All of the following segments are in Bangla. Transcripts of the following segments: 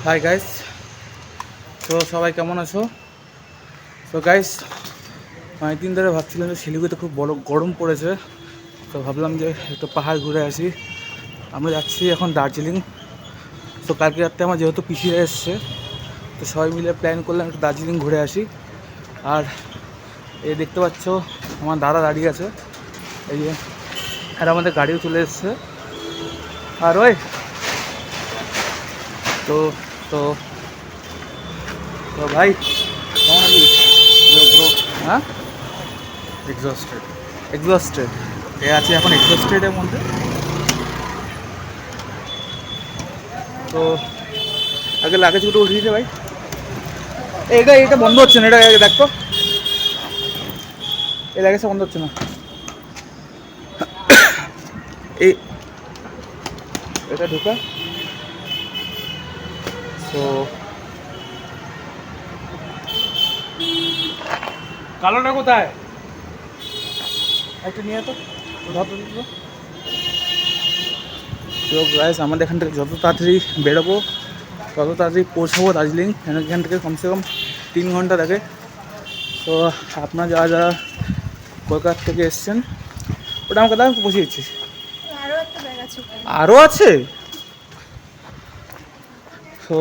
হাই গাইস, তো সবাই কেমন আছো? তো গাইস, অনেকদিন ধরে ভাবছিলাম যে শিলিগুড়িতে খুব বড় গরম পড়েছে, তো ভাবলাম যে একটু পাহাড় ঘুরে আসি। আমরা যাচ্ছি এখন দার্জিলিং। তো কালকে রাত্রে আমার যেহেতু পিসিরা এসছে, তো সবাই মিলে প্ল্যান করলাম একটু দার্জিলিং ঘুরে আসি। আর এই দেখতে পাচ্ছ আমার দাদা দাঁড়িয়ে আছে, এই যে, আর আমাদের গাড়িও চলে এসছে। আর ওই তো তো তো ভাই কেমন আছিস? ব্রো, হ্যাঁ, এক্সস্টেড। এক্সস্টেড। এ আছে এখন এক্সস্টেডের মধ্যে। তো আগে লাগেজগুলো উঠিয়ে দিতে ভাই। এটা এটা বন্ধ হচ্ছে না, এটা দেখো, এই লাগেজটা বন্ধ হচ্ছে না। এই এটা ঢোকা। তো কালোটা কোথায়? একটু নিয়ে তো তো গাইস, আমাদের এখান থেকে যত তাড়াতাড়ি বেরোবো তত তাড়াতাড়ি পৌঁছাবো দার্জিলিং। এখান থেকে কমসে কম 3 ঘন্টা লাগে। তো আপনারা যারা যারা কলকাতা থেকে এসছেন, ওটা আমাকে দাও, পৌঁছে দিচ্ছি। আরও আছে। তো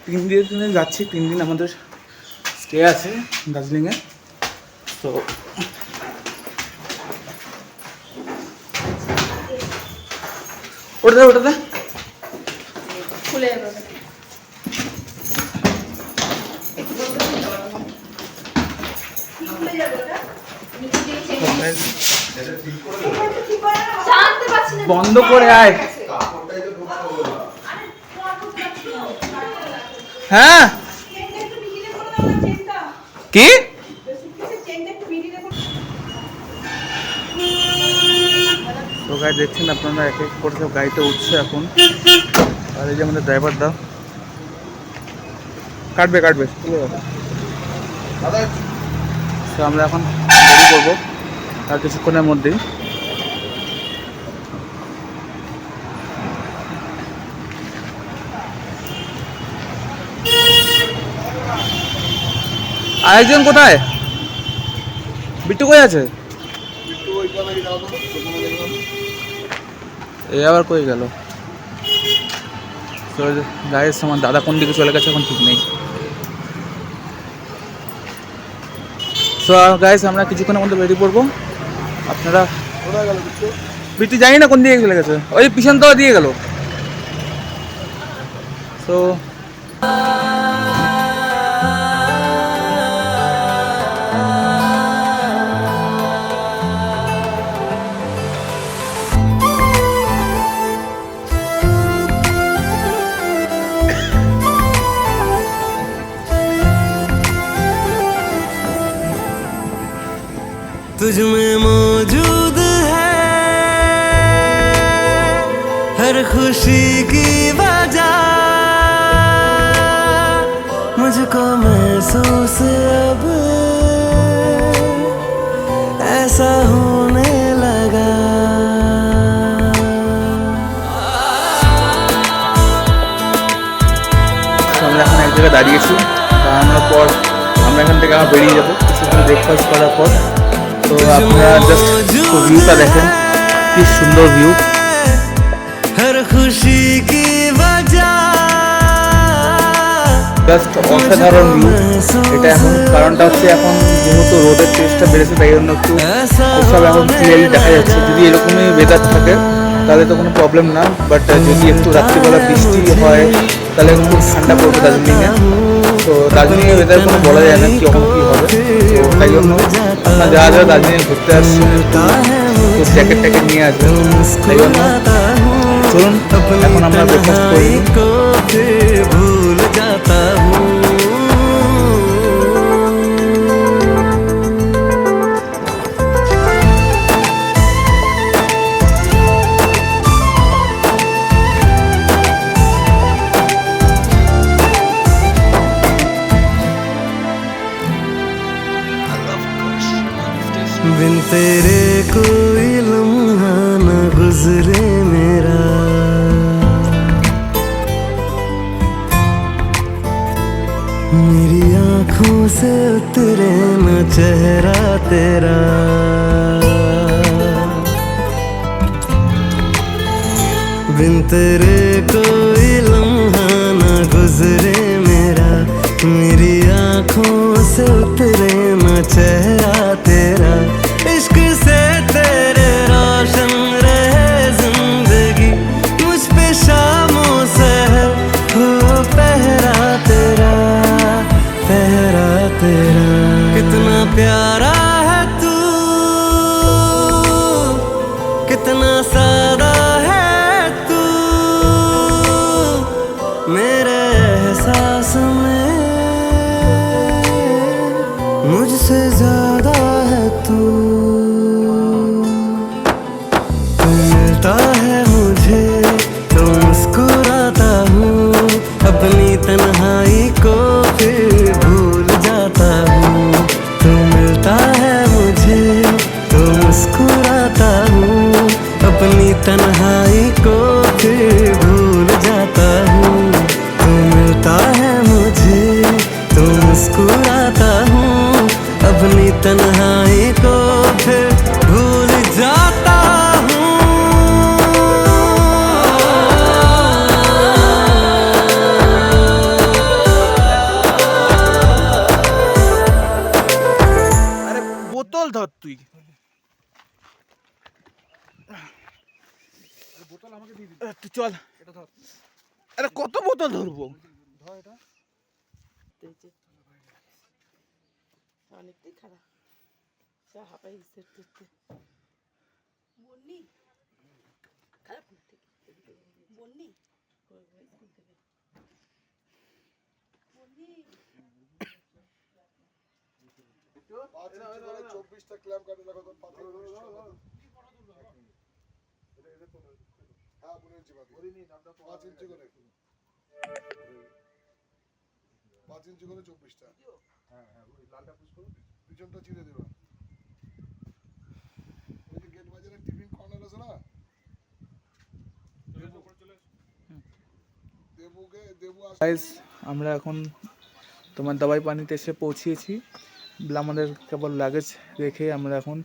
3 দিনে যাচ্ছি, 3 দিন আমাদের স্টে আছে দার্জিলিংয়ে। তো ওটাতে খুলে যাবে। বন্ধ করে আয়। হ্যাঁ কি তো গাড়ি দেখছেন আপনারা, এক এক করে সব গাড়িতে উঠছে এখন। আর এই যে আমাদের ড্রাইভার দা কাটবে চলে যাবে। তো আমরা এখন রেডি করবো আর কিছুক্ষণের মধ্যেই। আরেকজন কোথায়? বিট্টু কই আছে? এ আবার কই গেল? তো গাইস, আমার দাদা কোন দিকে চলে গেছে এখন ঠিক নেই। তো গাইস, আমরা কিছুক্ষণের মধ্যে বেরিয়ে পড়বো। আপনারা বিট্টু জানি না কোন দিকে চলে গেছে, ওই পিছন তো দিয়ে গেল। তো तुझ में मौजूद है हर खुशी की वजह, मुझको महसूस अब ऐसा होने लगा। আমরা এখন এক জায়গায় দাঁড়িয়েছি, দাঁড়ানোর পর আমরা এখান থেকে আবার বেরিয়ে যাবো কিছুক্ষণ ব্রেকফাস্ট করার পর। তো আপনারা জাস্ট ভিউটা দেখেন, কি সুন্দর ভিউ। हर खुशी की वजह জাস্ট অসাধারণ ভিউ এটা। এখন কারণটা হচ্ছে, এখন যেহেতু রোদের টেস্টটা বেড়েছে, তাই জন্য একটু সব এখন ক্লিয়ারলি দেখা যাচ্ছে। যদি এরকমই ওয়েদার থাকে তাহলে তো কোনো প্রবলেম না, বাট যদি একটু রাত্রিবেলা বৃষ্টি হয় তাহলে একটু ঠান্ডা পড়বে দার্জিলিংয়ে। তো দার্জিলিংয়ের ওয়েদার কোনো বলা যায় না কীরকম কী হবে। তো তাই জন্য আপনারা যারা যারা দার্জিলিংয়ে ঘুরতে আসছেন তো জ্যাকেট ট্যাকেট নিয়ে আসবেন। তাই জন্য চলুন এখন আমরা ব্রেকফাস্ট করি। भूल जाता हूँ। बिन तेरे कोई लम्हा न गुजरे मेरा, से उतरे न चेहरा तेरा, बिन तेरे कोई लम्हा न गुजरे मेरा, मेरी आँखों से उतरे न चेहरा तेरा, इश्क से तेरे रोशन रहे जिंदगी, मुझ पे शामों से हो पहरा तेरा, पहरा तेरा। कितना प्यारा है तू, कितना सादा है तू, मेरे एहसास में मुझसे ज्यादा है तू। तू मिलता है मुझे तो मुस्कुराता हूँ, अपनी तन्हाई को फिर भूल जाता हूँ। तू मिलता है मुझे तो मुस्कुराता हूँ, अपनी तन्हाई को फिर भूल जाता हूँ। तू मिलता है मुझे तो मुस्कुराता हूँ, अपनी तन्हाई को फिर भूल जाता हूँ। আরে বোতল ধর তুই। তুই চল, আরে কত বোতল ধরবো? অনেকটাই খারাপ যা হাঁপাই সেট করতে বন্নি খারাপ না ঠিক বন্নি বন্নি 24টা ক্ল্যাম্প কাটে দেখো তো পাথর হ্যাঁ 15 ইঞ্চি বাকি 5 ইঞ্চি করে 5 ইঞ্চি করে 24টা। হ্যাঁ হ্যাঁ ওই লালটা পুশ করো, পিছনটা চিড়ে দেবা। ওই যে গেট বাজারে টিফিন কর্নার আছে না, দেবু গাইস আমরা এখন তোমার দাবাই পানিতে এসে পৌঁছিয়েছি। আমাদের কেবল লাগেজ রেখে আমরা এখন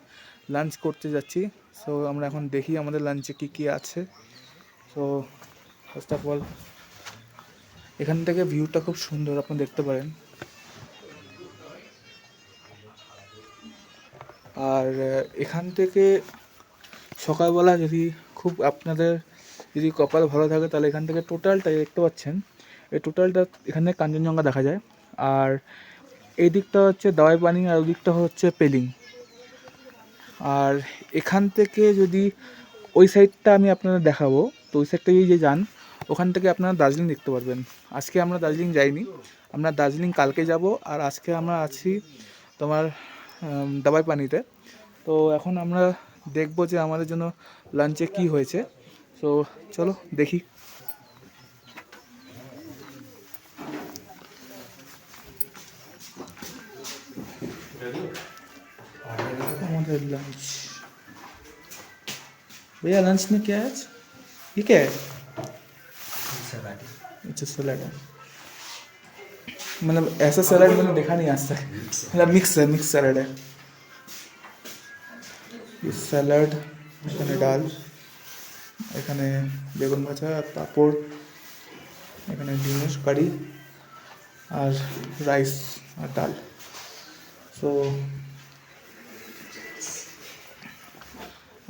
লাঞ্চ করতে যাচ্ছি। সো আমরা এখন দেখি আমাদের লাঞ্চে কী কী আছে। সো ফার্স্ট অফ অল এখান থেকে ভিউটা খুব সুন্দর, আপনি দেখতে পারেন। আর এখান থেকে সকালবেলা যদি খুব আপনাদের যদি কপাল ভালো থাকে তাহলে এখান থেকে টোটালটা দেখতে পাচ্ছেন, এই টোটালটা এখানে কাঞ্চনজঙ্ঘা দেখা যায়। আর এই দিকটা হচ্ছে দাওয়াই পানি আর ওই দিকটা হচ্ছে পেলিং। আর এখান থেকে যদি ওই সাইডটা আমি আপনাদের দেখাবো, তো ওই সাইডটা যদি যান ওখান থেকে আপনারা দার্জিলিং দেখতে পারবেন। আজকে আমরা দার্জিলিং যাইনি, আমরা দার্জিলিং কালকে যাব। আর আজকে আমরা আছি তোমার দাবাই পানিতে। তো এখন আমরা দেখব যে আমাদের জন্য লাঞ্চে কি হয়েছে। তো চলো দেখি। हमारे लंच भैया, लंच में क्या है आज? ये क्या है? अच्छा सलाद है, मतलब ऐसा सलाद मैंने देखा नहीं आज तक। मतलब मिक्स सलाद है। ये सलाद এখানে ডাল, এখানে বেগুন ভাজা আর পাঁপড়, এখানে ডিমের কারি আর রাইস আর ডাল। সো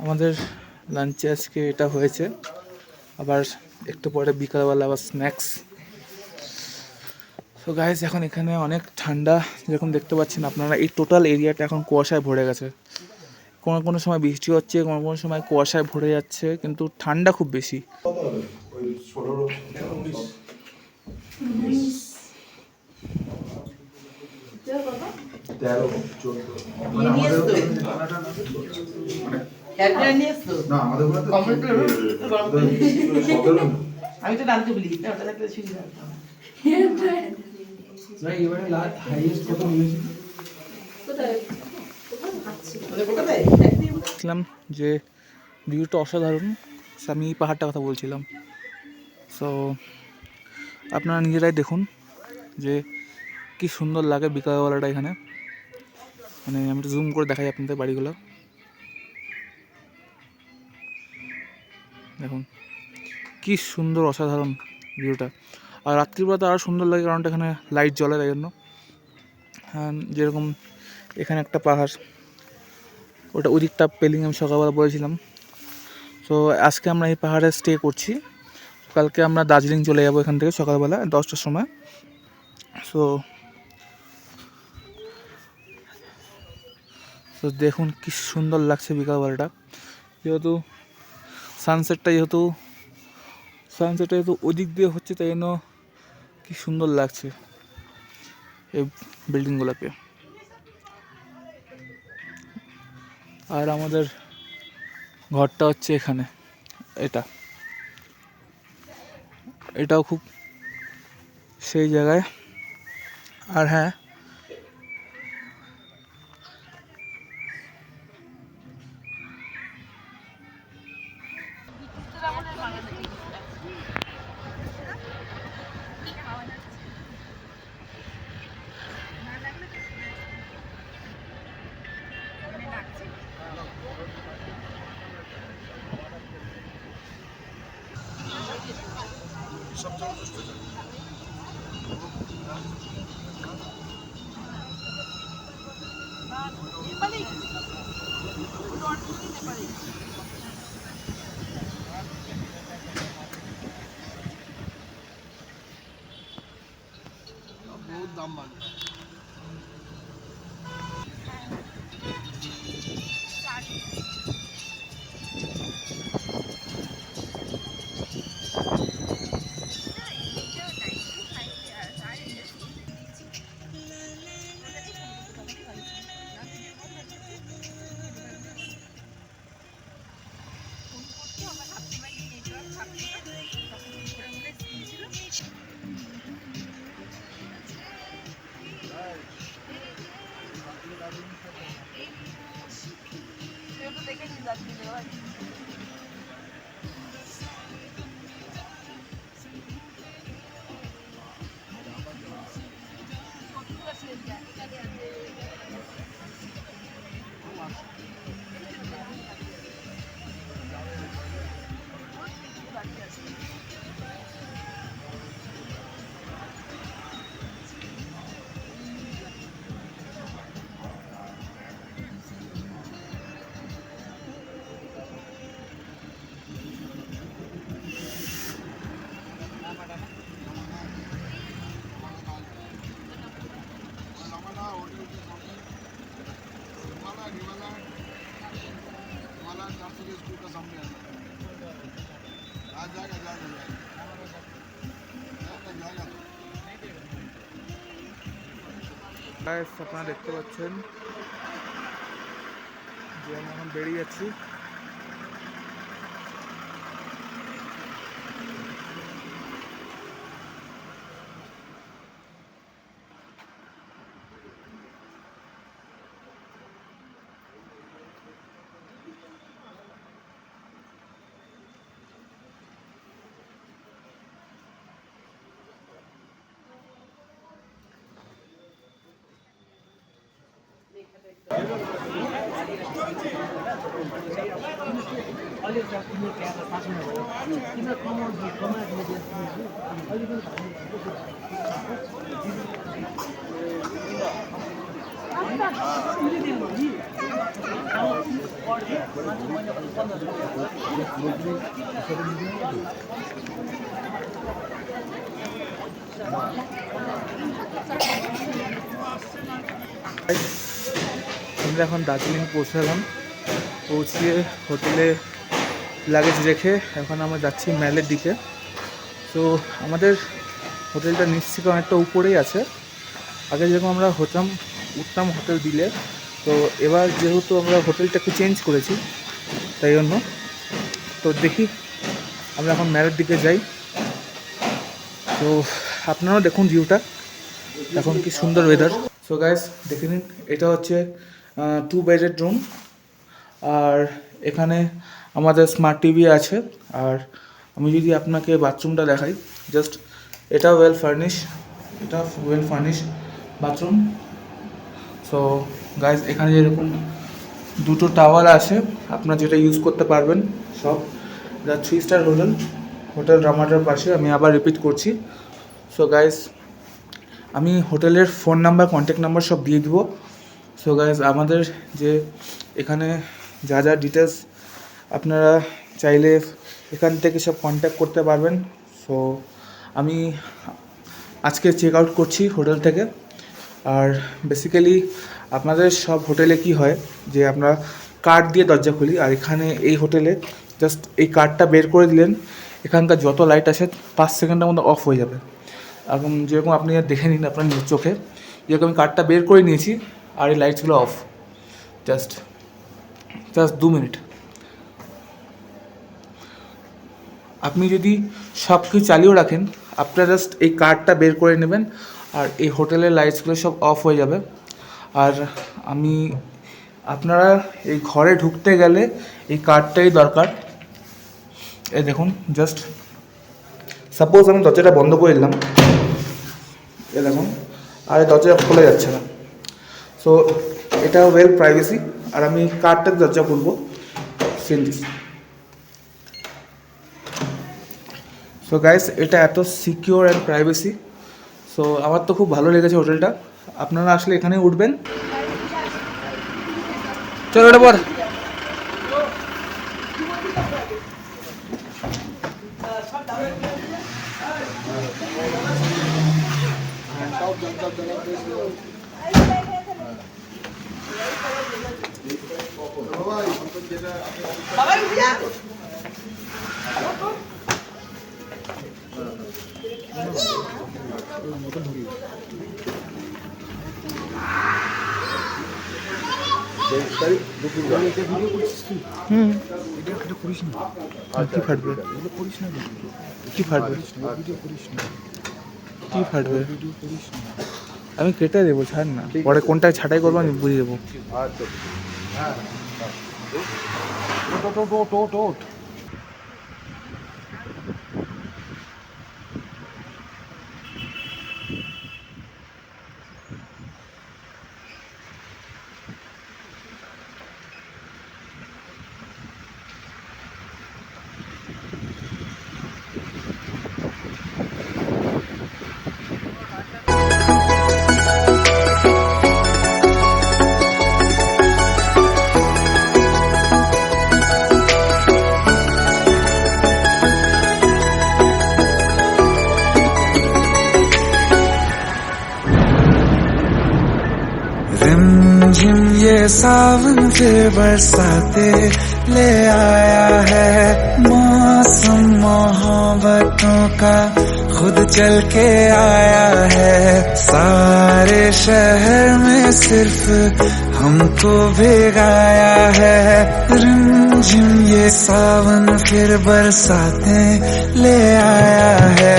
আমাদের লাঞ্চে আজকে এটা হয়েছে। আবার একটু পরে বিকালবেলা আবার স্ন্যাক্স। সো গাইস এখন এখানে অনেক ঠান্ডা, যেরকম দেখতে পাচ্ছেন আপনারা। এই টোটাল এরিয়াটা এখন কুয়াশায় ভরে গেছে। কোনো কোনো সময় বৃষ্টি হচ্ছে, কোনো কোনো সময় কুয়াশায় ভরে যাচ্ছে, কিন্তু ঠান্ডা খুব বেশি। আমি তো জানতে বলি ওটা থাকলে সুবিধা হতো না। এবারে লাস্ট হাইয়েস্ট কত নিয়েছি? দেখলাম যে ভিউটা অসাধারণ। আমি এই পাহাড়টার কথা বলছিলাম। সো আপনারা নিজেরাই দেখুন যে কি সুন্দর লাগে বিকালবেলাটা এখানে। মানে আমি একটু জুম করে দেখাই আপনাদের বাড়িগুলো, দেখুন কি সুন্দর অসাধারণ ভিউটা। আর রাত্রিবেলা তো আরও সুন্দর লাগে, কারণ এখানে লাইট জ্বলে তাই জন্য। হ্যাঁ, যেরকম এখানে একটা পাহাড়, ওটা ওদিকটা পেলিং আমি সকালবেলা বলেছিলাম। তো আজকে আমরা এই পাহাড়ে স্টে করছি, কালকে আমরা দার্জিলিং চলে যাবো এখান থেকে সকালবেলা 10টার সময়। তো দেখুন কি সুন্দর লাগছে বিকালবেলাটা, যেহেতু সানসেটটা যেহেতু ওদিক দিয়ে হচ্ছে, তাই জন্য কি সুন্দর লাগছে এই বিল্ডিংগুলোকে। আর আমাদের ঘরটা হচ্ছে এখানে, এটাও খুব সেই জায়গায়। আর হ্যাঁ, বহুত দাম বাড়বে। গাইস আপনারা দেখতে পাচ্ছেন যে আমি এখন বেরিয়ে যাচ্ছি। আমরা এখন দার্জিলিং পৌঁছালাম, পৌঁছিয়ে হোটেলে লাগেজ রেখে এখন আমরা যাচ্ছি ম্যালের দিকে। তো আমাদের হোটেলটা নিচ থেকে অনেকটা উপরেই আছে। আগে যেরকম আমরা উঠতাম হোটেল দিলে, তো এবার যেহেতু আমরা হোটেলটা একটু চেঞ্জ করেছি তাই জন্য। তো দেখি আমরা এখন ম্যালের দিকে যাই। তো আপনারাও দেখুন ভিউটা, এখন কি সুন্দর ওয়েদার। সো গাইস দেখে নিন, এটা হচ্ছে 2 বেডের রুম। আর এখানে আমাদের স্মার্ট টিভি আছে। আর আমি যদি আপনাকে বাথরুমটা দেখাই, জাস্ট এটা well furnish, bathroom. So guys এখানে যেরকম দুটো টাওয়াল আছে, আপনারা যেটা ইউজ করতে পারবেন সব। দ্য 3 স্টার হোটেল, হোটেল রামাডার পাশে। আমি আবার রিপিট করছি। সো গাইজ আমি হোটেলের ফোন নাম্বার, কন্ট্যাক্ট নাম্বার সব দিয়ে দিব। সো গাইজ আমাদের যে এখানে যা যা ডিটেলস আপনারা চাইলে এখান থেকে সব কন্ট্যাক্ট করতে পারবেন। সো আমি আজকে চেক আউট করছি হোটেল থেকে। আর বেসিক্যালি আপনাদের সব হোটেলে কি হয় যে আমরা কার্ড দিয়ে দরজা খুলি, আর এখানে এই হোটেলে জাস্ট এই কার্ডটা বের করে দিলেন, এখানকার যত লাইট আছে 5 সেকেন্ডের মধ্যে অফ হয়ে যাবে। এখন যেরকম আপনি দেখে নিন আপনার নিজের চোখে, যেরকম আমি কার্ডটা বের করে নিয়েছি আর এই লাইটসগুলো অফ, জাস্ট 2 মিনিট। আপনি যদি সব কিছু চালিয়েও রাখেন, আপনারা জাস্ট এই কার্ডটা বের করে নেবেন আর এই হোটেলের লাইটসগুলো সব অফ হয়ে যাবে। আর আপনারা এই ঘরে ঢুকতে গেলে এই কার্ডটাই দরকার। এই দেখুন, জাস্ট সাপোজ আমি দরজাটা বন্ধ করে দিলাম, এ দেখুন, আর এই দরজা খোলা যাচ্ছে না। সো এটা ওয়েল প্রাইভেসি। আর আমি কার্ডটার দরজা খুলবো, সিনদিস। সো গাইস এটা এত সিকিওর অ্যান্ড প্রাইভেসি। সো আমার তো খুব ভালো লেগেছে হোটেলটা। আপনারা আসলে এখানে উঠবেন। চলো এটা পর। বাবাই উঠে যা। কি ফাটবে? কি ফাটবে? কি ফাটবে? আমি কেটে দেবো, ছাড় না। পরে কোনটায় ছাঁটাই করবো আমি বুঝিয়ে দেবো। रिमझिम ये सावन फिर बरसाते ले आया है, मौसम मोहब्बतों का खुद चल के आया है। सारे शहर में सिर्फ हमको भिगाया है। रिमझिम ये सावन फिर बरसाते ले आया है।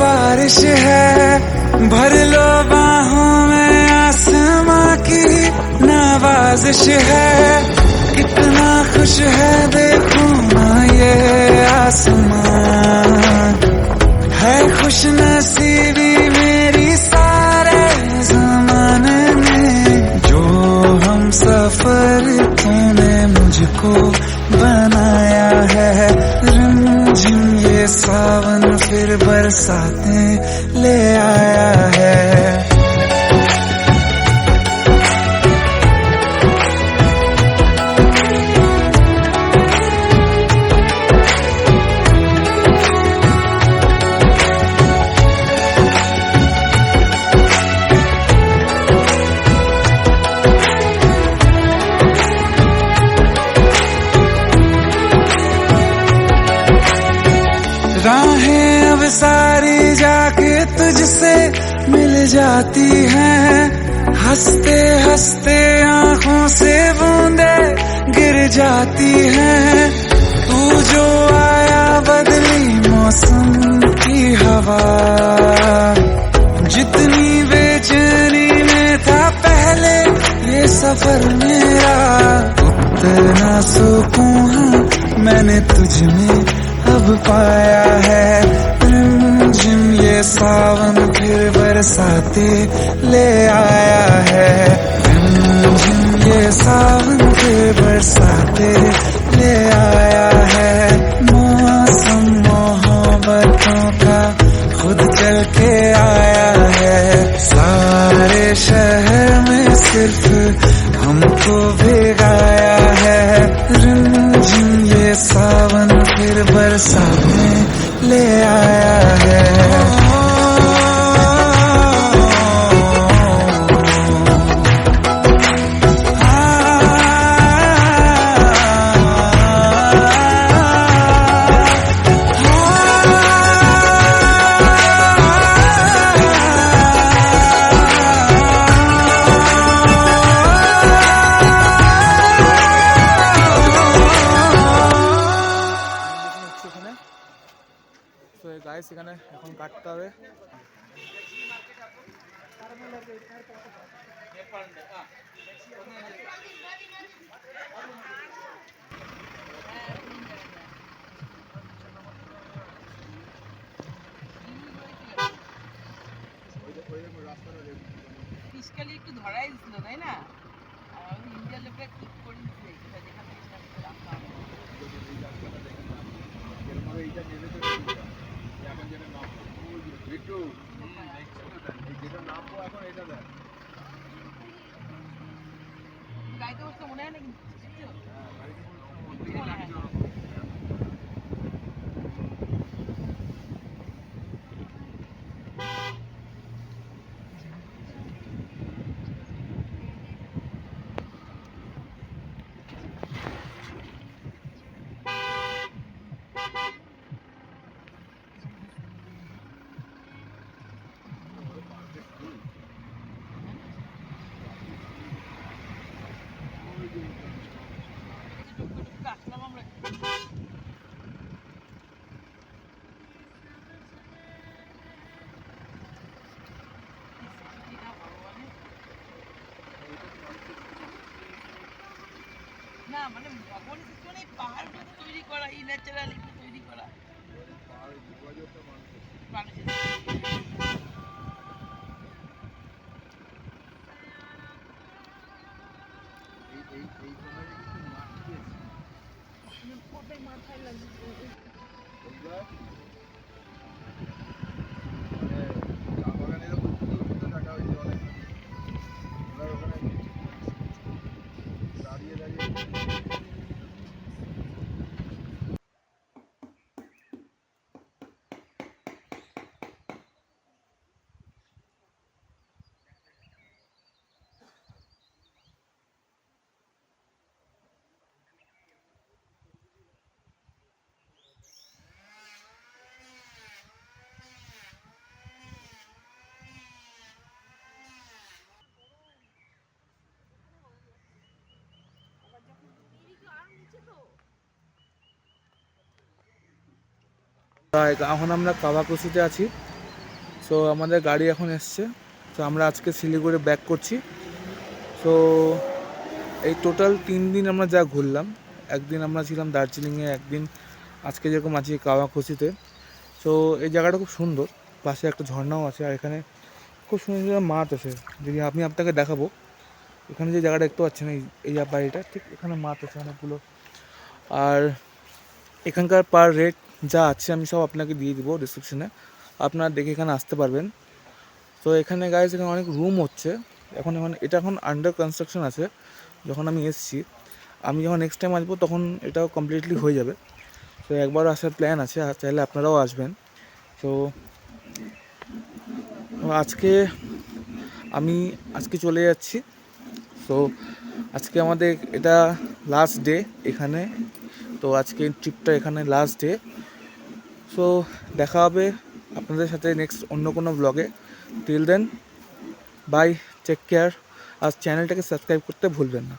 बारिश है, भर लो बाहों में, आसमां की नवाजिश है। कितना खुश है देखो ना ये आसमान, है खुश नसीबी मेरी सारे जमाने में। जो हम सफर तूने मुझको बनाया है। रिमझिम ये सावन फिर बरसाते ले आया है। राहें अब सारी जाके तुझसे मिल जाती हैं। हंसते हंसते आंखों से बूंदे गिर जाती हैं, तू जो आया बदली मौसम की हवा। जितनी बेचैनी में था पहले ये सफर मेरा, उतना सुकून मैंने तुझ में अब पाया है। रिमझिम ये सावन फिर बरसाते ले आया है, रिमझिम ये सावन फिर बरसाते ले आया है। मौसम मोहब्बतों का खुद चल के आया है, सारे शहर में सिर्फ हमको भिगाया है। रिमझिम ये सावन फिर बरसात में ले आया है। তো গাইস এখানে এখন কাটতে হবে। ফিসকালি একটু ধরাই দিছিল তাই না? আর ইন্ডিয়ার লোকরা ঠিক করে দিচ্ছে যেটা যেখানে সেখানে রাখা হবে। গাড়িতে বসতে মনে হয় না কিন্তু মনে হয়। আসলাম আমরা। না মানে ভগবানের সৃষ্টি মানে এই পাহাড়গুলো তৈরি করা, এই ন্যাচারাল এগুলো তৈরি করা মানুষের। মাথায় লাগছে এখন আমরা কাওয়াকুচিতে আছি। সো আমাদের গাড়ি এখন এসছে। তো আমরা আজকে শিলিগুড়ি ব্যাক করছি। সো এই টোটাল 3 দিন আমরা যা ঘুরলাম, একদিন আমরা ছিলাম দার্জিলিংয়ে, একদিন আজকে যেরকম আছি কাওয়াকুচিতে। সো এই জায়গাটা খুব সুন্দর, পাশে একটা ঝর্ণাও আছে, আর এখানে খুব সুন্দর সুন্দর মাছ আছে, যদি আমি আপনাকে দেখাবো। এখানে যে জায়গাটা দেখতে পাচ্ছেন, এই বাড়িটা ঠিক এখানে মাছ আছে অনেকগুলো। আর এখানকার পার রেট যা আছে আমি সব আপনাকে দিয়ে দিব ডিসক্রিপশনে, আপনারা দেখে এখানে আসতে পারবেন। তো এখানে গাইজ এখানে অনেক রুম হচ্ছে এখন এটা এখন আন্ডার কনস্ট্রাকশন আছে। যখন আমি এসেছি, আমি যখন নেক্সট টাইম আসবো তখন এটাও কমপ্লিটলি হয়ে যাবে। তো একবার আসার প্ল্যান আছে, আর চাইলে আপনারাও আসবেন। তো আজকে চলে যাচ্ছি। তো আজকে আমাদের এটা লাস্ট ডে এখানে। তো আজকে ট্রিপটা এখানে লাস্ট ডে। সো দেখা হবে আপনাদের সাথে নেক্সট অন্য কোনো ব্লগে। Till then bye, take care, আর চ্যানেলটাকে সাবস্ক্রাইব করতে ভুলবেন না।